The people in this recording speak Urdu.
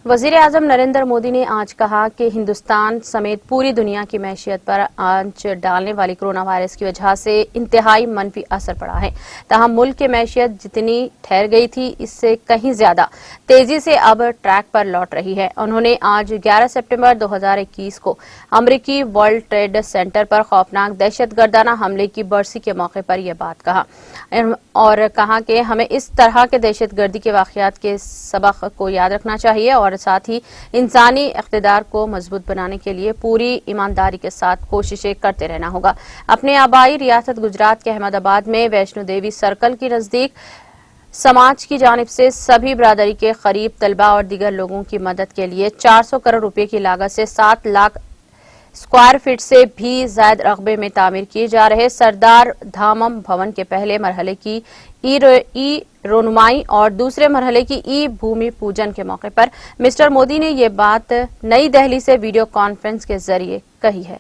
وزیر اعظم نریندر مودی نے آج کہا کہ ہندوستان سمیت پوری دنیا کی معیشت پر آنچ ڈالنے والی کورونا وائرس کی وجہ سے انتہائی منفی اثر پڑا ہے۔ تاہم ملک کی معیشت جتنی ٹھہر گئی تھی اس سے کہیں زیادہ تیزی سے اب ٹریک پر لوٹ رہی ہے۔ انہوں نے آج 11 سپٹمبر 2021 کو امریکی ورلڈ ٹریڈ سینٹر پر خوفناک دہشت گردانہ حملے کی برسی کے موقع پر یہ بات کہا اور کہا کہ ہمیں اس طرح کے دہشت گردی کے واقعات کے سبق کو یاد رکھنا چاہیے اور ساتھ ہی انسانی اقتدار کو مضبوط بنانے کے لیے پوری ایمانداری کے ساتھ کوششیں کرتے رہنا ہوگا۔ اپنے آبائی ریاست گجرات کے احمد آباد میں ویشنو دیوی سرکل کے نزدیک سماج کی جانب سے سبھی برادری کے قریب طلبہ اور دیگر لوگوں کی مدد کے لیے 400 کروڑ روپے کی لاگت سے 7 لاکھ اسکوائر فٹ سے بھی زائد رقبے میں تعمیر کیے جا رہے سردار دھامم بھون کے پہلے مرحلے کی ای رونمائی اور دوسرے مرحلے کی ای بھومی پوجن کے موقع پر مسٹر مودی نے یہ بات نئی دہلی سے ویڈیو کانفرنس کے ذریعے کہی ہے۔